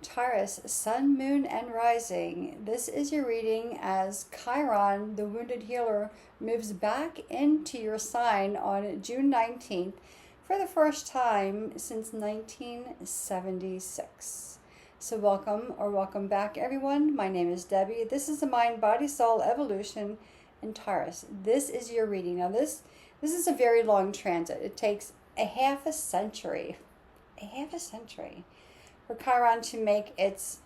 Taurus, Sun, Moon, and Rising. This is your reading as Chiron, the wounded healer, moves back into your sign on June 19th for the first time since 1976. So welcome back, everyone. My name is Debbie. This is the Mind, Body, Soul, Evolution, and Taurus. This is your reading. Now this is a very long transit. It takes a half a century for Chiron to make its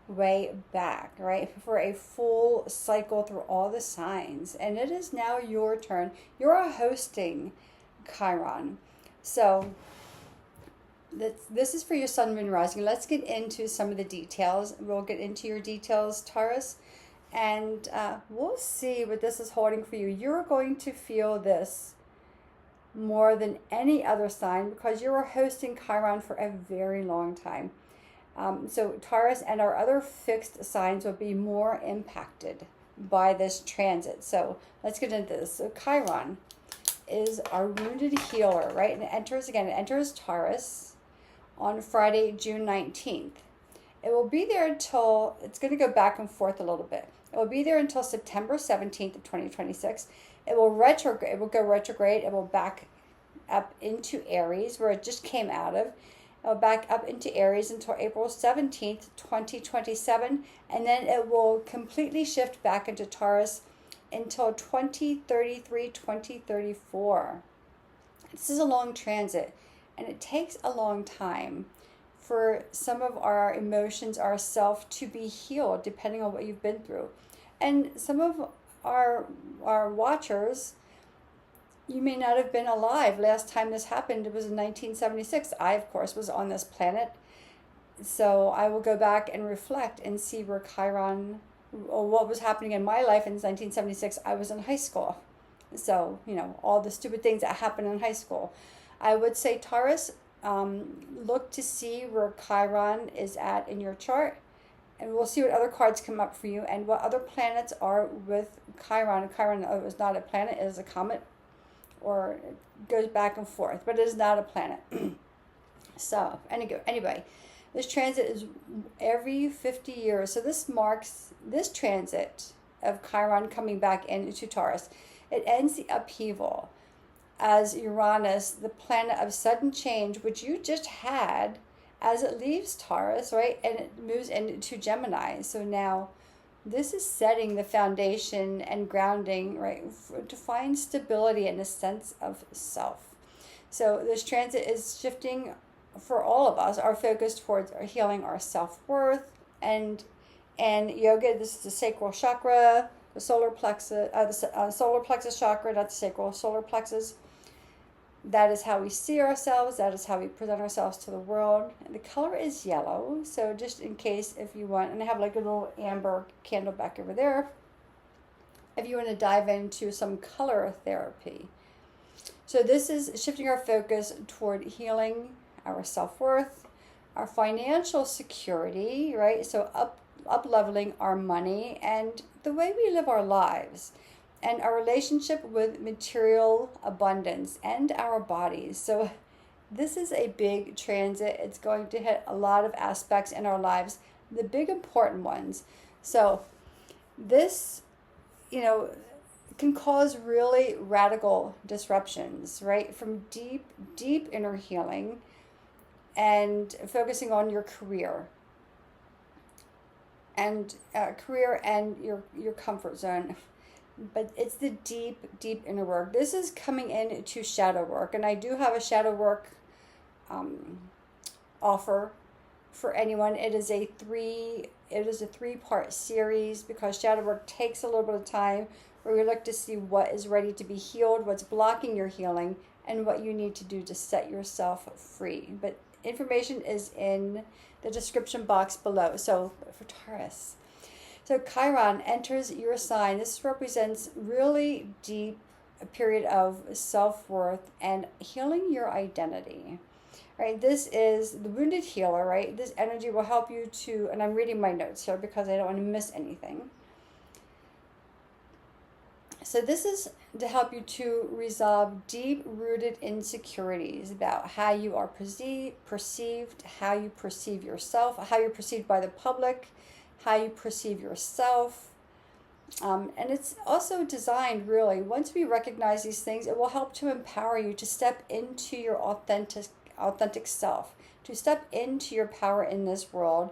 way back, right? For a full cycle through all the signs. And it is now your turn. You're hosting Chiron. So this is for your Sun, Moon, Rising. Let's get into some of the details. We'll get into your details, Taurus. And we'll see what this is holding for you. You're going to feel this more than any other sign because you are hosting Chiron for a very long time. So Taurus and our other fixed signs will be more impacted by this transit. So let's get into this. So Chiron is our wounded healer, right? And it enters Taurus on Friday, June 19th. It will be there until, it's going to go back and forth a little bit. It will be there until September 17th of 2026. It will go retrograde. It will back up into Aries, where it just came out of. It will back up into Aries until April 17th, 2027, and then it will completely shift back into Taurus until 2033, 2034. This is a long transit, and it takes a long time for some of our emotions, ourself, to be healed, depending on what you've been through. And some of our watchers, you may not have been alive. Last time this happened, it was in 1976. I, of course, was on this planet. So I will go back and reflect and see where Chiron, or what was happening in my life in 1976. I was in high school. So, all the stupid things that happened in high school. I would say, Taurus, look to see where Chiron is at in your chart. And we'll see what other cards come up for you and what other planets are with Chiron. Chiron is not a planet, it is a comet. Or it goes back and forth, but it is not a planet. So, anyway, this transit is every 50 years. So this marks this transit of Chiron coming back into Taurus. It ends the upheaval as Uranus, the planet of sudden change, which you just had, as it leaves Taurus, right? And it moves into Gemini. So now this is setting the foundation and grounding, right, to find stability and a sense of self. So this transit is shifting for all of us our focus towards healing our self-worth and yoga. This is the sacral chakra, the solar plexus, solar plexus chakra, not the sacral, solar plexus. That is how we see ourselves. That is how we present ourselves to the world. And the color is yellow. So just in case, if you want, and I have like a little amber candle back over there, if you want to dive into some color therapy. So this is shifting our focus toward healing our self-worth, our financial security, right? So up leveling our money and the way we live our lives, and our relationship with material abundance and our bodies. So this is a big transit. It's going to hit a lot of aspects in our lives, the big important ones. So this, can cause really radical disruptions, right? From deep inner healing and focusing on your career and your comfort zone. But it's the deep inner work. This is coming into shadow work. And I do have a shadow work offer for anyone. It is a 3-part series because shadow work takes a little bit of time, where we look to see what is ready to be healed, what's blocking your healing, and what you need to do to set yourself free. But information is in the description box below. So for Taurus, so Chiron enters your sign. This represents really deep a period of self-worth and healing your identity. Right? This is the wounded healer, right? This energy will help you to, and I'm reading my notes here because I don't want to miss anything. So this is to help you to resolve deep-rooted insecurities about how you are perceived, how you perceive yourself, how you're perceived by the public, how you perceive yourself. And it's also designed, really, once we recognize these things, it will help to empower you to step into your authentic self, to step into your power in this world,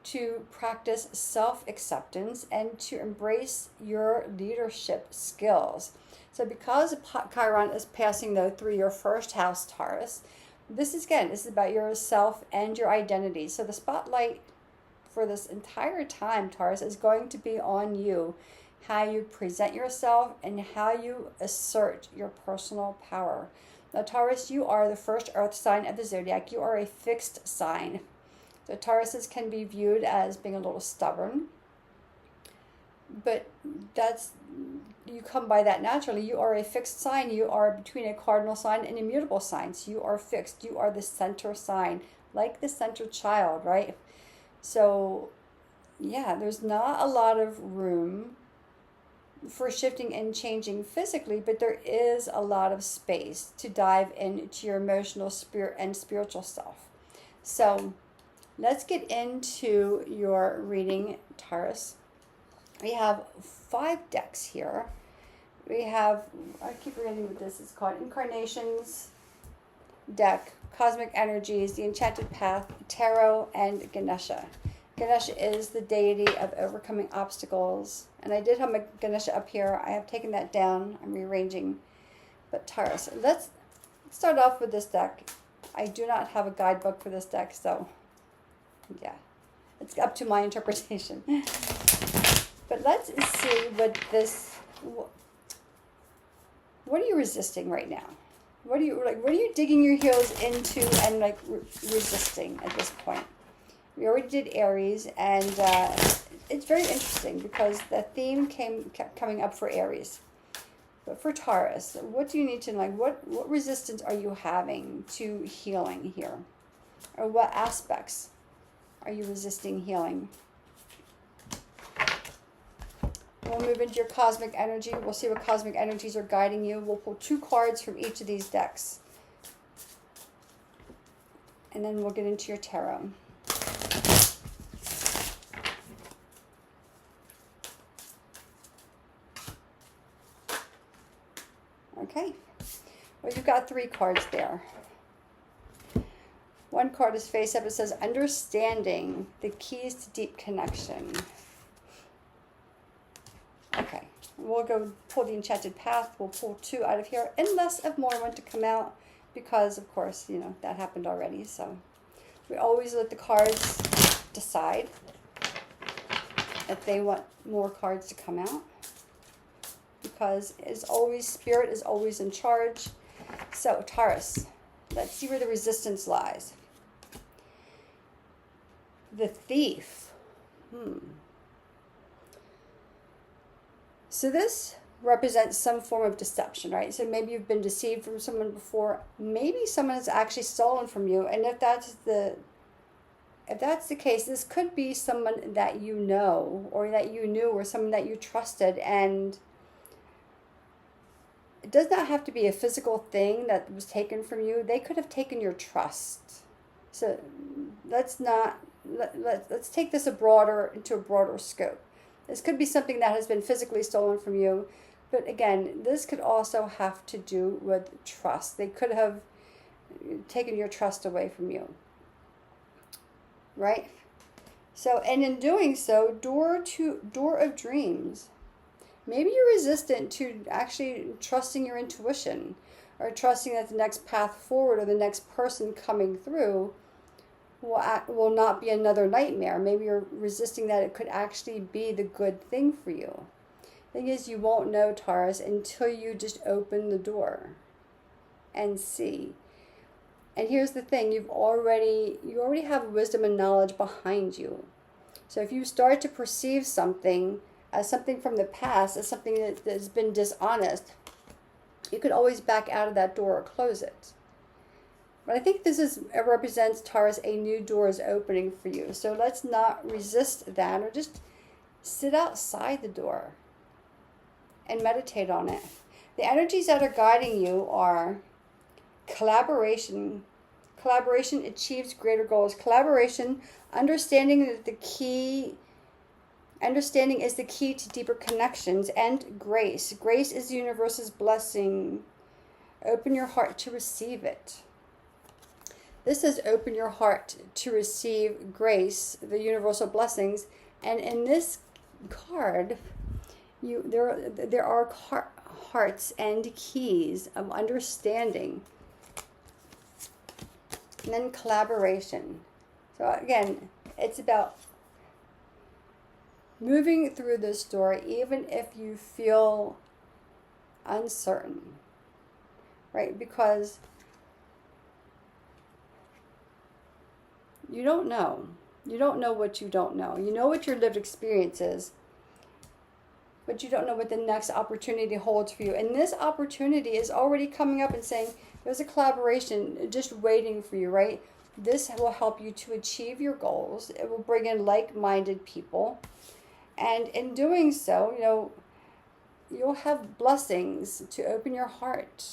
to practice self-acceptance, and to embrace your leadership skills. So because Chiron is passing, though, through your first house, Taurus, this is about yourself and your identity. So the spotlight for this entire time, Taurus, is going to be on you, how you present yourself and how you assert your personal power. Now, Taurus, you are the first earth sign of the zodiac. You are a fixed sign. So Tauruses can be viewed as being a little stubborn, but you come by that naturally. You are a fixed sign. You are between a cardinal sign and a mutable sign. So you are fixed. You are the center sign, like the center child, right? So yeah, there's not a lot of room for shifting and changing physically, but there is a lot of space to dive into your emotional, spirit, and spiritual self. So let's get into your reading, Taurus. We have 5 decks here. We have, I keep forgetting what this is called, Incarnations deck, Cosmic Energies, the Enchanted Path, Tarot, and Ganesha. Ganesha is the deity of overcoming obstacles. And I did have my Ganesha up here. I have taken that down. I'm rearranging. But Taurus, let's start off with this deck. I do not have a guidebook for this deck, so yeah, it's up to my interpretation. But let's see what are you resisting right now? What are you digging your heels into and resisting at this point? We already did Aries, and it's very interesting because the theme kept coming up for Aries. But for Taurus, what do you need to what resistance are you having to healing here? Or what aspects are you resisting healing? We'll move into your cosmic energy. We'll see what cosmic energies are guiding you. We'll pull 2 cards from each of these decks. And then we'll get into your tarot. Okay. Well, you've got 3 cards there. One card is face up. It says, Understanding the Keys to Deep Connection. Okay. We'll go pull the Enchanted Path. We'll pull 2 out of here, unless if more want to come out, because, of course, that happened already. So we always let the cards decide if they want more cards to come out, because Spirit is always in charge. So Taurus, let's see where the resistance lies. The Thief. So this represents some form of deception, right? So maybe you've been deceived from someone before. Maybe someone has actually stolen from you. And if that's the case, this could be someone that you know, or that you knew, or someone that you trusted. And it does not have to be a physical thing that was taken from you. They could have taken your trust. So let's take this into a broader scope. This could be something that has been physically stolen from you. But again, this could also have to do with trust. They could have taken your trust away from you. Right? So, and in doing so, door of dreams. Maybe you're resistant to actually trusting your intuition, or trusting that the next path forward or the next person coming through will not be another nightmare. Maybe you're resisting that it could actually be the good thing for you. Thing is, you won't know, Taurus, until you just open the door and see. And here's the thing, you already have wisdom and knowledge behind you. So if you start to perceive something as something from the past, as something that has been dishonest, you could always back out of that door or close it. But I think it represents, Taurus, a new door is opening for you. So let's not resist that, or just sit outside the door and meditate on it. The energies that are guiding you are collaboration. Collaboration achieves greater goals. Collaboration, understanding is the key to deeper connections, and grace. Grace is the universe's blessing. Open your heart to receive it. This says open your heart to receive grace, the universal blessings. And in this card, there are hearts and keys of understanding. And then collaboration. So again, it's about moving through this door even if you feel uncertain, right? Because you don't know. You don't know what you don't know. You know what your lived experience is, but you don't know what the next opportunity holds for you. And this opportunity is already coming up and saying, there's a collaboration just waiting for you, right? This will help you to achieve your goals. It will bring in like-minded people. And in doing so, you'll have blessings to open your heart.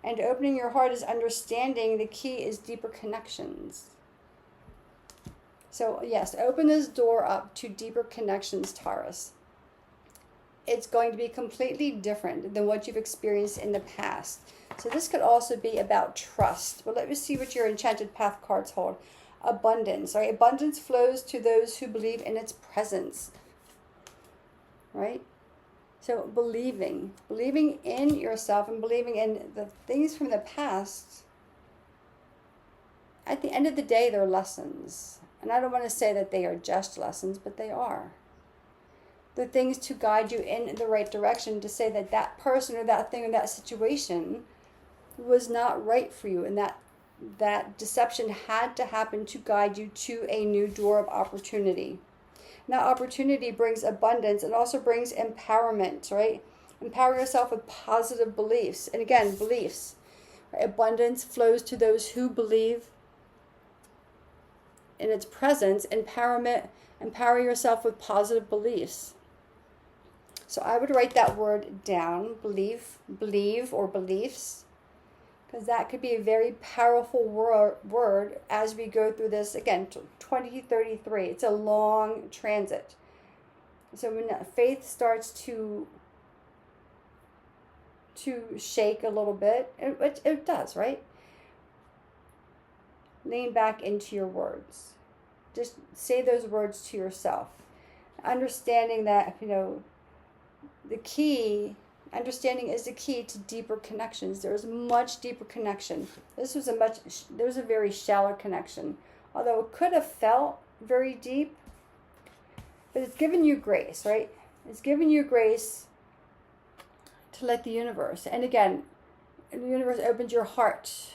And opening your heart is understanding. The key is deeper connections. So yes, open this door up to deeper connections, Taurus. It's going to be completely different than what you've experienced in the past. So this could also be about trust. Well, let me see what your Enchanted Path cards hold. Abundance, right? Abundance flows to those who believe in its presence, right? So believing in yourself and believing in the things from the past, at the end of the day, they're lessons. And I don't want to say that they are just lessons, but they are. The things to guide you in the right direction, to say that that person or that thing or that situation was not right for you, and that deception had to happen to guide you to a new door of opportunity. Now, opportunity brings abundance and also brings empowerment, right? Empower yourself with positive beliefs. And again, beliefs. Right? Abundance flows to those who believe in its presence. Empower yourself with positive beliefs. So I would write that word down, believe, or beliefs, because that could be a very powerful word as we go through this, again, 2033. It's a long transit. So when faith starts to shake a little bit, it does, right? Lean back into your words. Just say those words to yourself. Understanding that, understanding is the key to deeper connections. There is much deeper connection. There was a very shallow connection. Although it could have felt very deep, but it's given you grace, right? It's given you grace to let the universe, and again, the universe opened your heart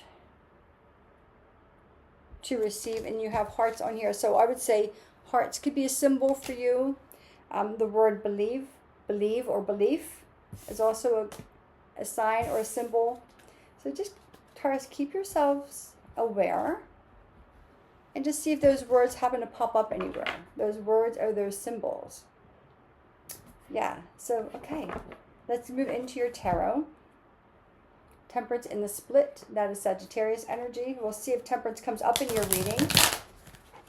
to receive, and you have hearts on here. So I would say hearts could be a symbol for you. The word believe, or belief is also a sign or a symbol. So just, Taurus, keep yourselves aware and just see if those words happen to pop up anywhere. Those words or those symbols. Yeah, so, okay. Let's move into your tarot. Temperance in the split, that is Sagittarius energy. We'll see if Temperance comes up in your reading.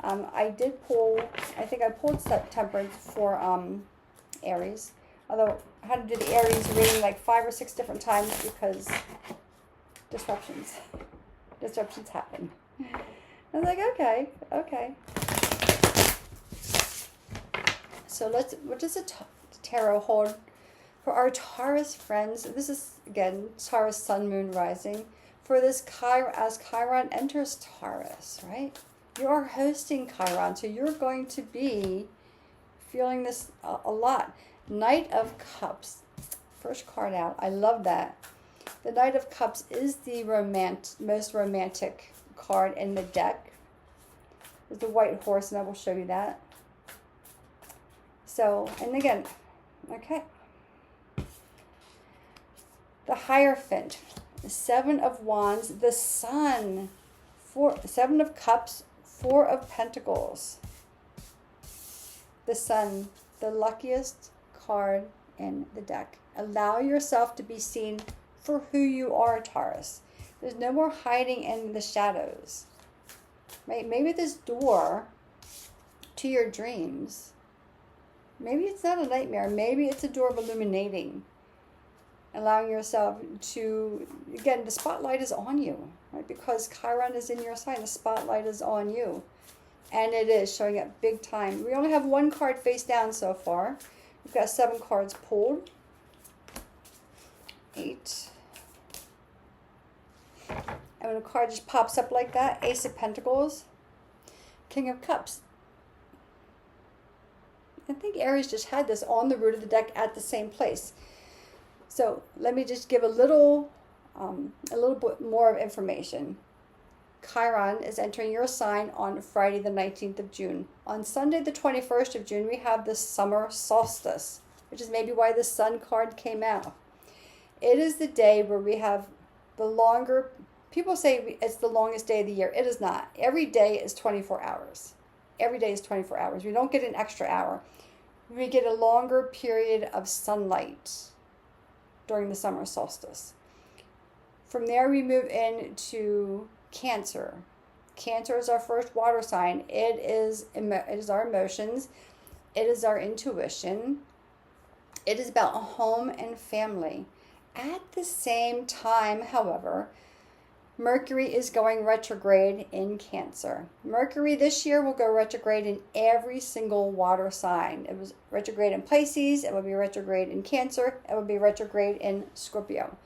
I think I pulled Temperance for Aries. Although I had to do the Aries reading like 5 or 6 different times because disruptions happen. I was like, okay. So what does the tarot hold for our Taurus friends? This is, again, Taurus Sun, Moon, Rising. For this as Chiron enters Taurus, right? You are hosting Chiron, so you're going to be feeling this a lot. Knight of Cups. First card out. I love that. The Knight of Cups is the most romantic card in the deck. There's the white horse, and I will show you that. So, and again, okay. The Hierophant, the 7 of Wands, the Sun, 7 of Cups, 4 of Pentacles. The Sun, the luckiest card in the deck. Allow yourself to be seen for who you are, Taurus. There's no more hiding in the shadows. Right? Maybe this door to your dreams, maybe it's not a nightmare. Maybe it's a door of illuminating. Allowing yourself to, again, the spotlight is on you, right? Because Chiron is in your sign, the spotlight is on you. And it is showing up big time. We only have one card face down so far. We've got 7 cards pulled. 8. And when a card just pops up like that, Ace of Pentacles, King of Cups. I think Aries just had this on the root of the deck at the same place. So let me just give a little bit more of information. Chiron is entering your sign on Friday the 19th of June. On Sunday the 21st of June, we have the summer solstice, which is maybe why the sun card came out. It is the day where we have the longer, people say it's the longest day of the year. It is not. Every day is 24 hours. Every day is 24 hours. We don't get an extra hour. We get a longer period of sunlight during the summer solstice. From there, we move into Cancer. Cancer is our first water sign. It is our emotions. It is our intuition. It is about home and family. At the same time, however, Mercury is going retrograde in Cancer. Mercury this year will go retrograde in every single water sign. It was retrograde in Pisces. It will be retrograde in Cancer. It will be retrograde in Scorpio.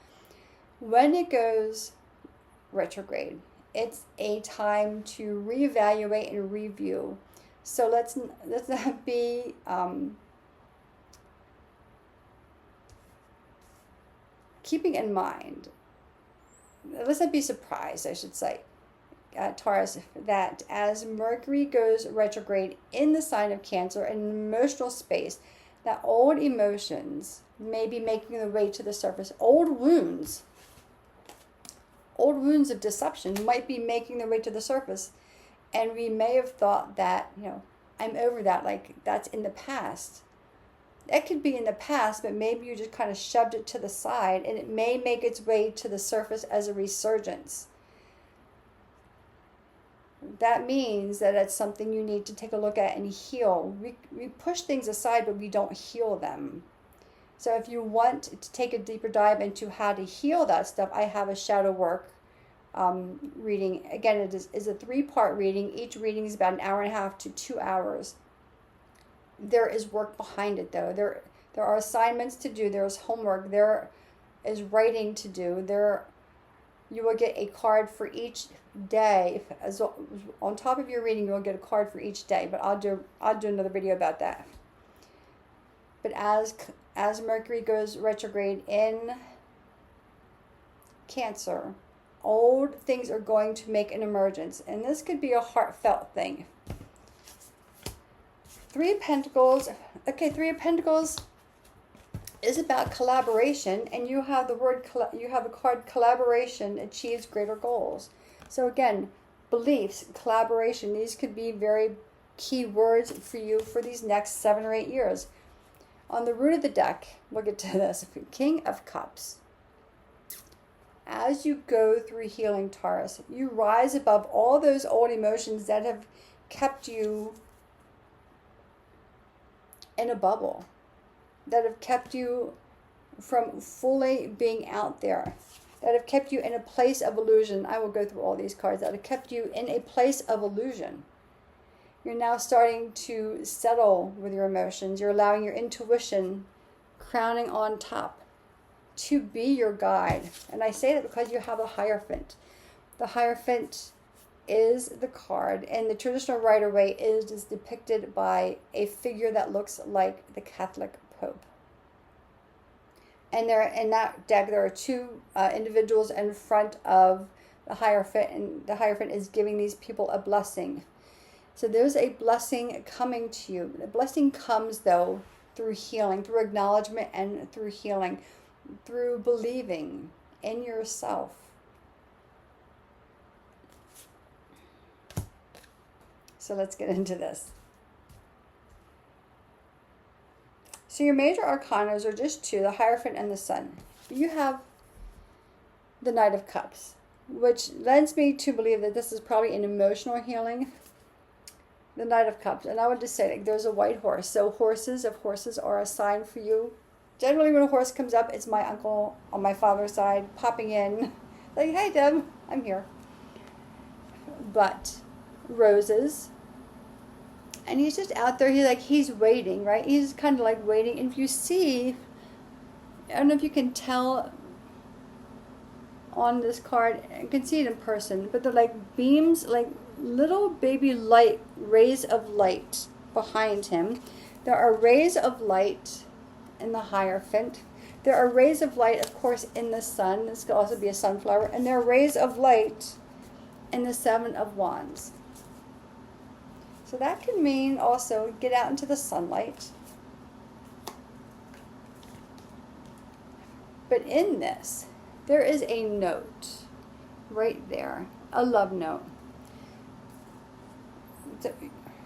When it goes retrograde, it's a time to reevaluate and review. So let's not be keeping in mind, let's not be surprised, I should say, Taurus, that as Mercury goes retrograde in the sign of Cancer, an emotional space, that old emotions may be making their way to the surface. Old wounds of deception might be making their way to the surface. And we may have thought that, I'm over that, like that's in the past. It could be in the past, but maybe you just kind of shoved it to the side, and it may make its way to the surface as a resurgence. That means that it's something you need to take a look at and heal. We push things aside, but we don't heal them. So if you want to take a deeper dive into how to heal that stuff, I have a shadow work reading. Again, it is a 3-part reading. Each reading is about 1.5 to 2 hours. There is work behind it, though. There are assignments to do. There is homework. There is writing to do. You will get a card for each day. On top of your reading, you will get a card for each day. But I'll do another video about that. But as Mercury goes retrograde in Cancer, old things are going to make an emergence, and this could be a heartfelt thing. 3 of Pentacles. Okay, 3 of Pentacles is about collaboration, and you have the card collaboration achieves greater goals. So again, beliefs, collaboration, these could be very key words for you for these next 7 or 8 years. On the root of the deck, we'll get to this, King of Cups. As you go through healing, Taurus, you rise above all those old emotions that have kept you in a bubble, that have kept you from fully being out there, that have kept you in a place of illusion. I will go through all these cards that have kept you in a place of illusion. You're now starting to settle with your emotions. You're allowing your intuition, crowning on top, to be your guide. And I say that because you have a Hierophant. The Hierophant is the card, and the traditional Rider-Waite is depicted by a figure that looks like the Catholic Pope. And in that deck, there are 2 individuals in front of the Hierophant, and the Hierophant is giving these people a blessing. So there's a blessing coming to you. The blessing comes, though, through healing, through acknowledgement, and through healing, through believing in yourself. So let's get into this. So your major arcanas are just two, the Hierophant and the Sun. You have the Knight of Cups, which lends me to believe that this is probably an emotional healing. The Knight of Cups. And I would just say, like, there's a white horse. So horses, if horses are a sign for you, generally when a horse comes up, it's my uncle on my father's side popping in. Like, hey, Deb, I'm here. But roses. And he's just out there, he's waiting, right? He's kind of like waiting. And if you see, I don't know if you can tell on this card, you can see it in person, but they're like beams, like little baby light, rays of light behind him. There are rays of light in the Hierophant. There are rays of light, of course, in the Sun. This could also be a sunflower. And there are rays of light in the Seven of Wands. So that can mean also get out into the sunlight. But in this, there is a note right there, a love note.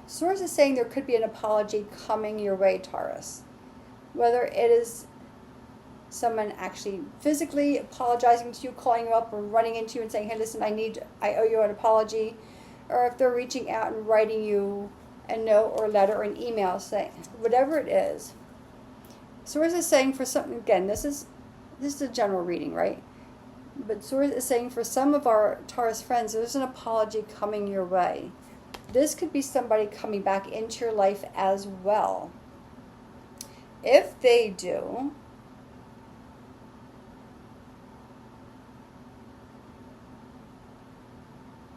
Source is saying there could be an apology coming your way, Taurus. Whether it is someone actually physically apologizing to you, calling you up or running into you and saying, hey, listen, I owe you an apology. Or if they're reaching out and writing you a note or a letter or an email saying, whatever it is. Source is saying for something, again, this is a general reading, right? But Source is saying for some of our Taurus friends, there's an apology coming your way. This could be somebody coming back into your life as well. If they do,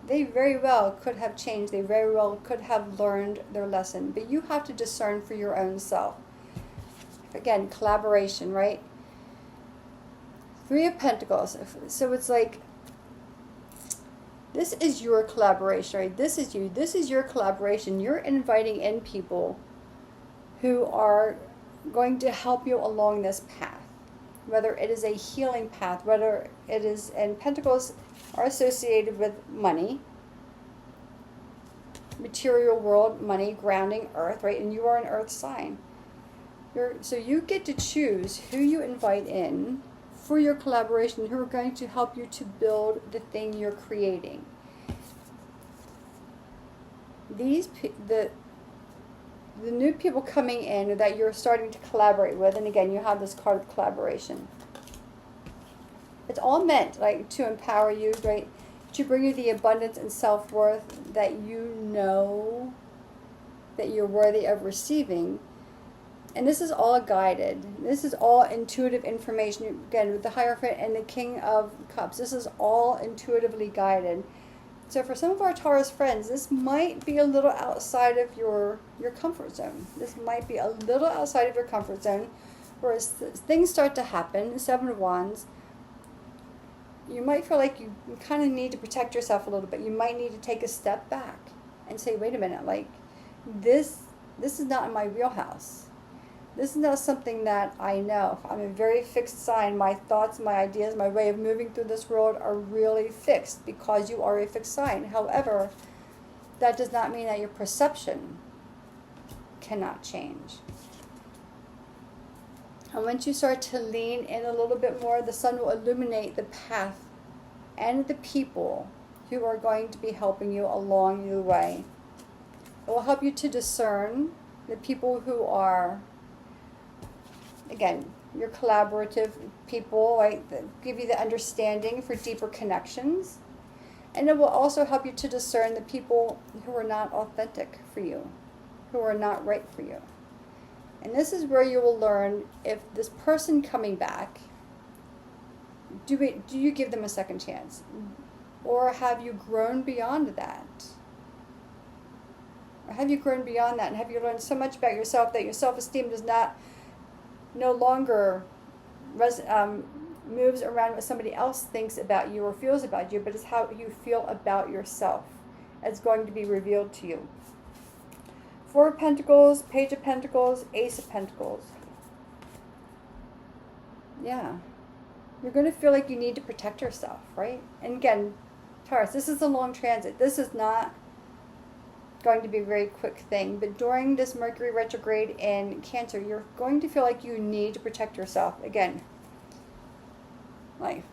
they very well could have changed. They very well could have learned their lesson. But you have to discern for your own self. Again, collaboration, right? Three of Pentacles. So it's like, this is your collaboration, right? This is you. This is your collaboration. You're inviting in people who are going to help you along this path. Whether it is a healing path, whether it is, and Pentacles are associated with money, material world, money, grounding, earth, right? And you are an earth sign. So you get to choose who you invite in for your collaboration, who are going to help you to build the thing you're creating. The new people coming in that you're starting to collaborate with, and again, you have this card of collaboration. It's all meant like to empower you, right? To bring you the abundance and self-worth that you know that you're worthy of receiving. And this is all guided. This is all intuitive information. Again, with the Hierophant and the King of Cups, this is all intuitively guided. So for some of our Taurus friends, this might be a little outside of your comfort zone. This might be a little outside of your comfort zone. Whereas things start to happen, Seven of Wands, you might feel like you kind of need to protect yourself a little bit. You might need to take a step back and say, wait a minute, like this is not in my wheelhouse. This is not something that I know. I'm a very fixed sign. My thoughts, my ideas, my way of moving through this world are really fixed because you are a fixed sign. However, that does not mean that your perception cannot change. And once you start to lean in a little bit more, the sun will illuminate the path and the people who are going to be helping you along your way. It will help you to discern the people who are, again, your collaborative people, right, that give you the understanding for deeper connections. And it will also help you to discern the people who are not authentic for you, who are not right for you. And this is where you will learn if this person coming back, do you give them a second chance? Or have you grown beyond that? Or have you grown beyond that? And have you learned so much about yourself that your self-esteem does not no longer moves around what somebody else thinks about you or feels about you, but it's how you feel about yourself. It's going to be revealed to you. Four of Pentacles, Page of Pentacles, Ace of Pentacles. Yeah. You're going to feel like you need to protect yourself, right? And again, Taurus, this is a long transit. This is not going to be a very quick thing. But during this Mercury retrograde in Cancer, you're going to feel like you need to protect yourself. Again, like,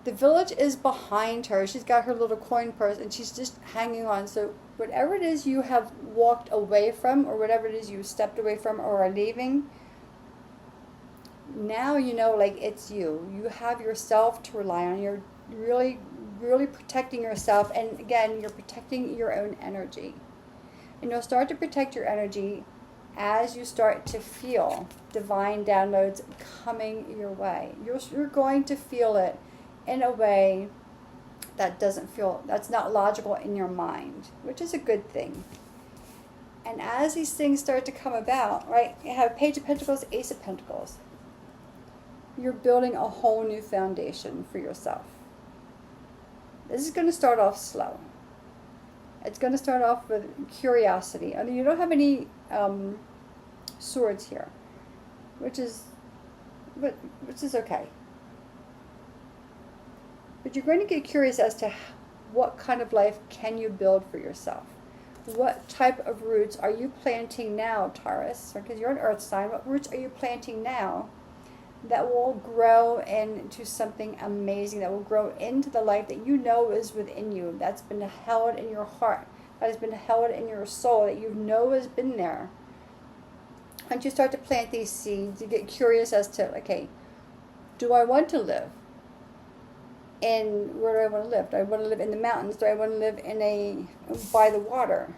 the village is behind her. She's got her little coin purse and she's just hanging on. So whatever it is you have walked away from, or whatever it is you stepped away from or are leaving, now you know, like, it's you. You have yourself to rely on. You're really, really protecting yourself. And again, you're protecting your own energy. And you'll start to protect your energy as you start to feel divine downloads coming your way. You're going to feel it in a way that's not logical in your mind, which is a good thing. And as these things start to come about, right, you have Page of Pentacles, Ace of Pentacles. You're building a whole new foundation for yourself. This is going to start off slow. It's going to start off with curiosity. I mean, you don't have any swords here, which is okay. But you're going to get curious as to what kind of life can you build for yourself. What type of roots are you planting now, Taurus? Because you're an earth sign. What roots are you planting now that will grow into something amazing, that will grow into the life that you know is within you, that's been held in your heart, that has been held in your soul, that you know has been there? And you start to plant these seeds, you get curious as to, okay, do I want to live? And where do I want to live? Do I want to live in the mountains? Do I want to live by the water?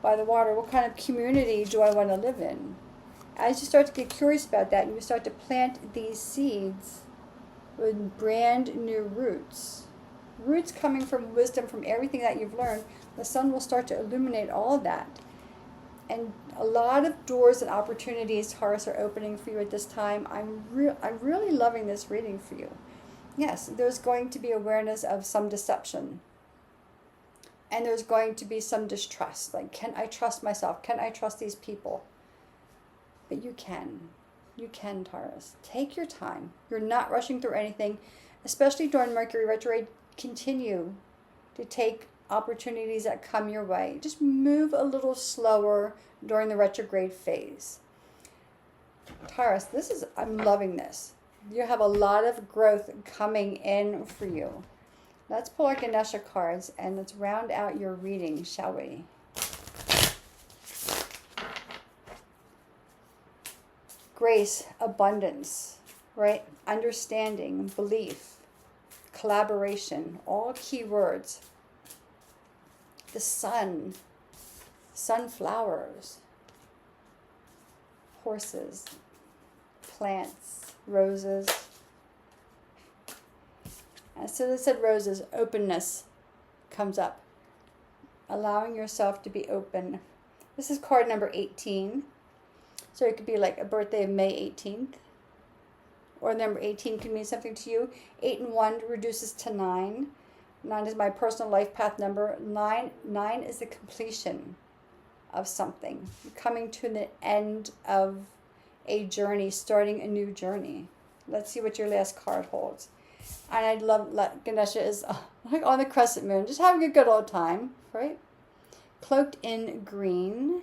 By the water, what kind of community do I want to live in? As you start to get curious about that, and you start to plant these seeds with brand new roots coming from wisdom, from everything that you've learned, the sun will start to illuminate all of that. And a lot of doors and opportunities, Taurus, are opening for you at this time. I'm really loving this reading for you. Yes, there's going to be awareness of some deception. And there's going to be some distrust. Like, can I trust myself? Can I trust these people? But you can. You can, Taurus. Take your time. You're not rushing through anything, especially during Mercury retrograde. Continue to take opportunities that come your way. Just move a little slower during the retrograde phase. Taurus, I'm loving this. You have a lot of growth coming in for you. Let's pull our Ganesha cards and let's round out your reading, shall we? Grace, abundance, right? Understanding, belief, collaboration, all key words. The sun, sunflowers, horses, plants, roses. As soon as I said roses, openness comes up. Allowing yourself to be open. This is card number 18. So it could be like a birthday of May 18th. Or number 18 can mean something to you. 8 and 1 reduces to 9. 9 is my personal life path number. 9 is the completion of something. You're coming to the end of a journey, starting a new journey. Let's see what your last card holds. And I love Ganesha is like on the crescent moon, just having a good old time, right? Cloaked in green.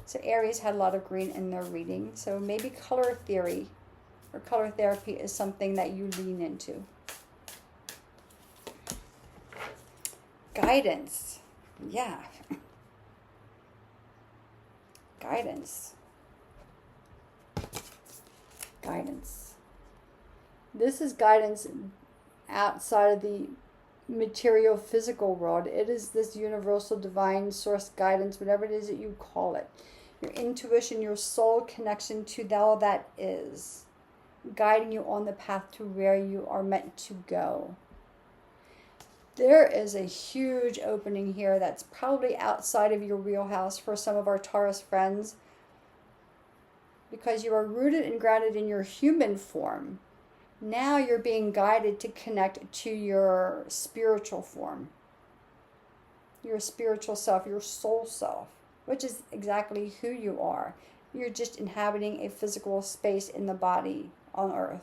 So Aries had a lot of green in their reading. So maybe color theory or color therapy is something that you lean into. Guidance. Yeah. Guidance. Guidance. This is guidance outside of the material physical world. It is this universal divine source guidance, whatever it is that you call it. Your intuition, your soul connection to all that is, guiding you on the path to where you are meant to go. There is a huge opening here that's probably outside of your wheelhouse for some of our Taurus friends, because you are rooted and grounded in your human form. Now you're being guided to connect to your spiritual form, your spiritual self, your soul self, which is exactly who you are. You're just inhabiting a physical space in the body on Earth.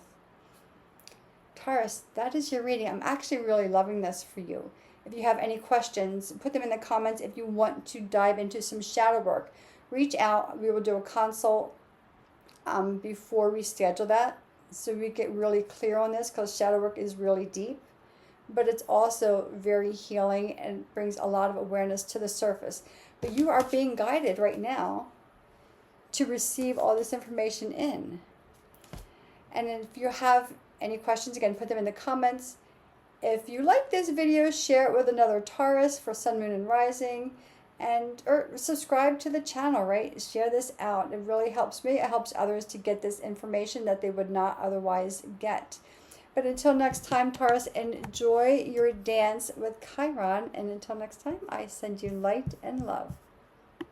Taurus, that is your reading. I'm actually really loving this for you. If you have any questions, put them in the comments. If you want to dive into some shadow work, reach out. We will do a consult before we schedule that, so we get really clear on this, because shadow work is really deep, but it's also very healing and brings a lot of awareness to the surface. But you are being guided right now to receive all this information in. And if you have any questions, again, put them in the comments. If you like this video, share it with another Taurus for Sun, Moon, and Rising. Or subscribe to the channel, right? Share this out. It really helps me. It helps others to get this information that they would not otherwise get. But until next time, Taurus, enjoy your dance with Chiron. And until next time, I send you light and love.